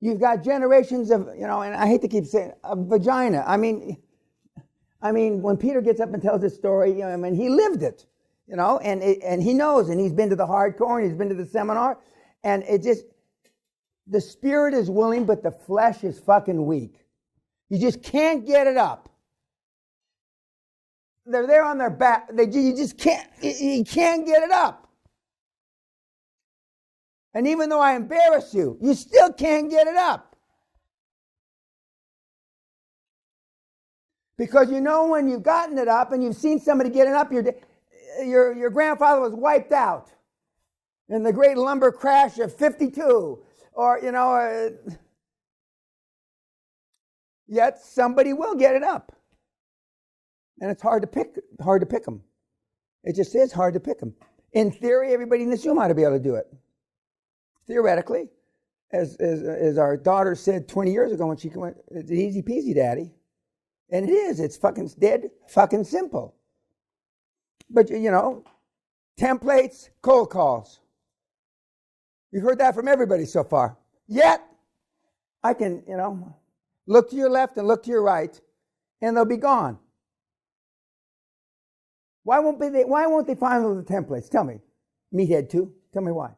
You've got generations of, and I hate to keep saying, of vagina. I mean, when Peter gets up and tells this story, he lived it, and he knows, and he's been to the hardcore, and he's been to the seminar, and the spirit is willing, but the flesh is fucking weak. You just can't get it up. They're there on their back. You just can't. You can't get it up. And even though I embarrass you, you still can't get it up. Because when you've gotten it up and you've seen somebody get it up, your grandfather was wiped out in the great lumber crash of 52, or yet somebody will get it up. And it's hard to pick them. It just is hard to pick them. In theory, everybody in this room ought to be able to do it. Theoretically, as our daughter said 20 years ago when she went, it's easy peasy, Daddy. And it is. It's fucking dead fucking simple. But, templates, cold calls. You've heard that from everybody so far. Yet, I can, look to your left and look to your right, and they'll be gone. Why won't they find the templates? Tell me. Meathead too. Tell me why.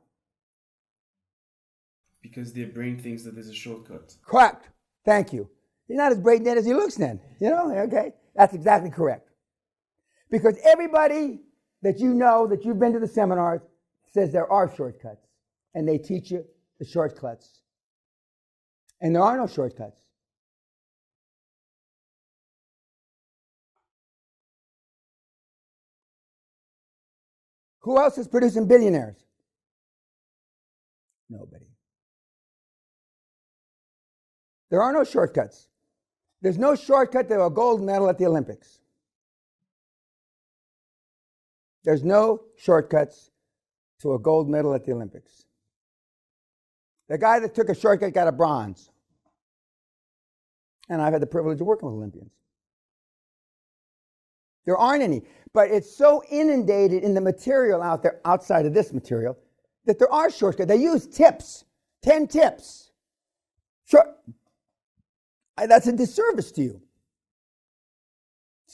Because their brain thinks that there's a shortcut. Correct. Thank you. He's not as brain dead as he looks then. Okay? That's exactly correct. Because everybody that that you've been to the seminars, says there are shortcuts. And they teach you the shortcuts. And there are no shortcuts. Who else is producing billionaires? Nobody. There are no shortcuts. There's no shortcut to a gold medal at the Olympics. There's no shortcuts to a gold medal at the Olympics. The guy that took a shortcut got a bronze. And I've had the privilege of working with Olympians. There aren't any. But it's so inundated in the material out there, outside of this material, that there are shortcuts. They use tips. 10 tips. Sure. That's a disservice to you.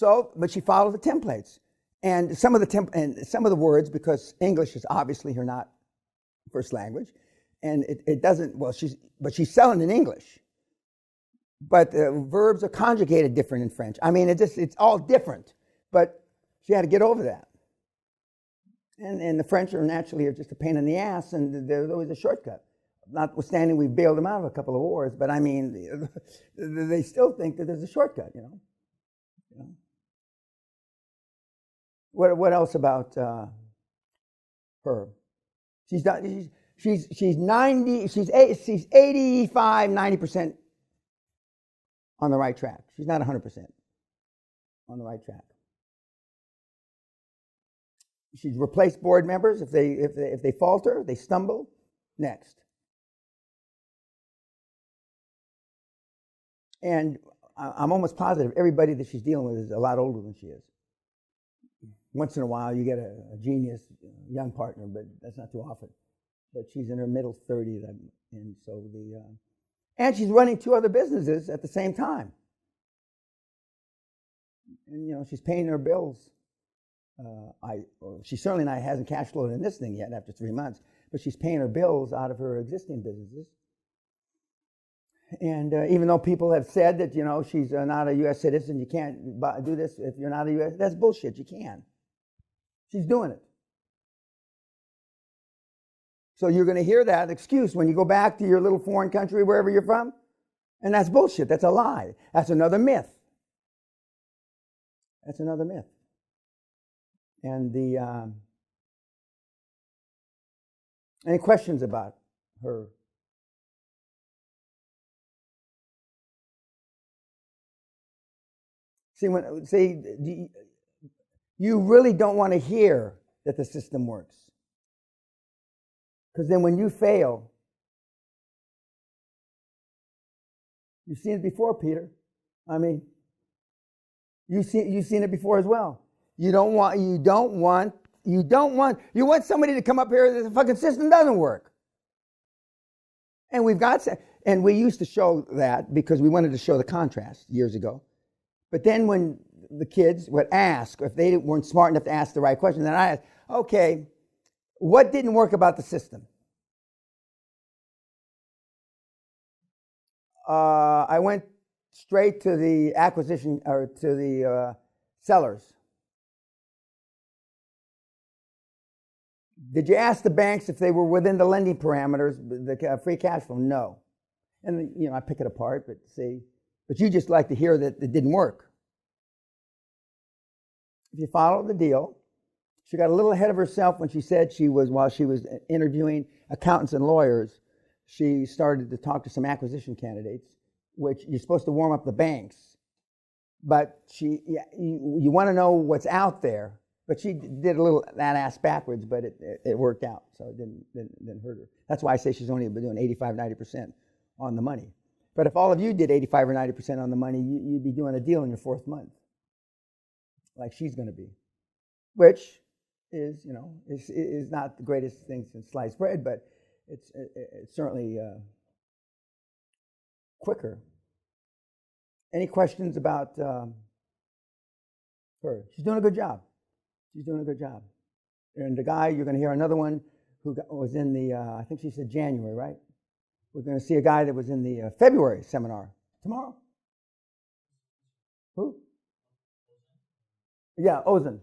But she followed the templates. And some of the words, because English is obviously her not first language, and it doesn't, she's selling in English. But the verbs are conjugated different in French. It's all different. But she had to get over that. And the French are just a pain in the ass, and there's always a shortcut. Notwithstanding, we've bailed them out of a couple of wars, but they still think that there's a shortcut, What else about her? She's 85, 90% on the right track. She's not 100% on the right track. She's replaced board members if they falter, they stumble. Next. And I'm almost positive everybody that she's dealing with is a lot older than she is. Once in a while you get a genius young partner, but that's not too often. But she's in her middle 30s, and so and she's running 2 other businesses at the same time. And she's paying her bills. She certainly hasn't cash flowed in this thing yet after 3 months, but she's paying her bills out of her existing businesses. And even though people have said that, she's not a U.S. citizen, you can't do this if you're not a U.S. That's bullshit. You can. She's doing it. So you're going to hear that excuse when you go back to your little foreign country, wherever you're from. And that's bullshit. That's a lie. That's another myth. That's another myth. And any questions about her? You really don't want to hear that the system works. Because then when you fail, you've seen it before, Peter. You've seen it before as well. You want somebody to come up here that the fucking system doesn't work. And we've got, And we used to show that because we wanted to show the contrast years ago. But then when the kids would ask, if they weren't smart enough to ask the right question, then I asked, okay, what didn't work about the system? I went straight to the acquisition, or to the sellers. Did you ask the banks if they were within the lending parameters, the free cash flow? No. And I pick it apart, but you just like to hear that it didn't work. If you follow the deal, she got a little ahead of herself when she said while she was interviewing accountants and lawyers, she started to talk to some acquisition candidates, which you're supposed to warm up the banks. But you want to know what's out there. But she did a little that ass backwards, but it worked out, so it didn't hurt her. That's why I say she's only been doing 85, 90% on the money. But if all of you did 85 or 90% on the money, you'd be doing a deal in your 4th month, like she's going to be, which is not the greatest thing since sliced bread, but it's certainly quicker. Any questions about her? She's doing a good job. She's doing a good job. And the guy, you're going to hear another one who was in the, I think she said January, right? We're going to see a guy that was in the February seminar. Tomorrow? Who? Yeah, Ozen.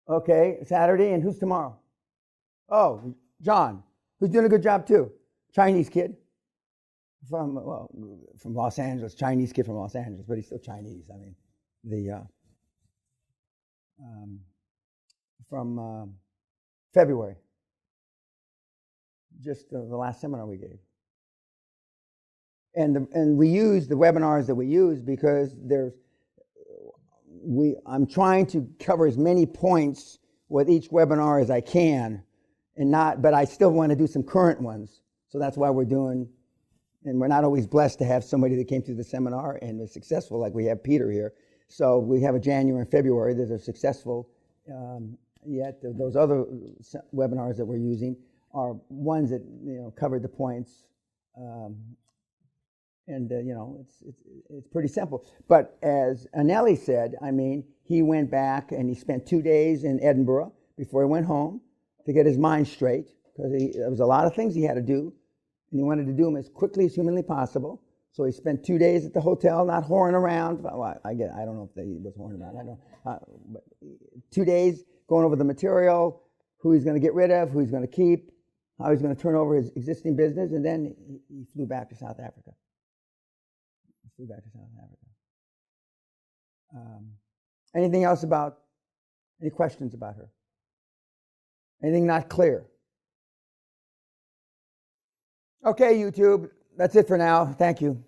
Okay, Saturday, and who's tomorrow? Oh, John, who's doing a good job too. Chinese kid from Los Angeles. Chinese kid from Los Angeles, but he's still Chinese. I mean, from February, just the last seminar we gave. And we use the webinars that we use because I'm trying to cover as many points with each webinar as I can, but I still want to do some current ones. So that's why we're doing, and we're not always blessed to have somebody that came through the seminar and was successful, like we have Peter here. So we have a January and February that are successful. Yet those other webinars that we're using are ones that covered the points, it's pretty simple. But as Anelli said, I mean, he went back and he spent 2 days in Edinburgh before he went home to get his mind straight, because there was a lot of things he had to do, and he wanted to do them as quickly as humanly possible. So he spent 2 days at the hotel, not whoring around. Well, I don't know if he was whoring around. I don't know. But 2 days going over the material, who he's going to get rid of, who he's going to keep, how he's going to turn over his existing business, and then he flew back to South Africa. Anything else any questions about her? Anything not clear? Okay, YouTube, that's it for now. Thank you.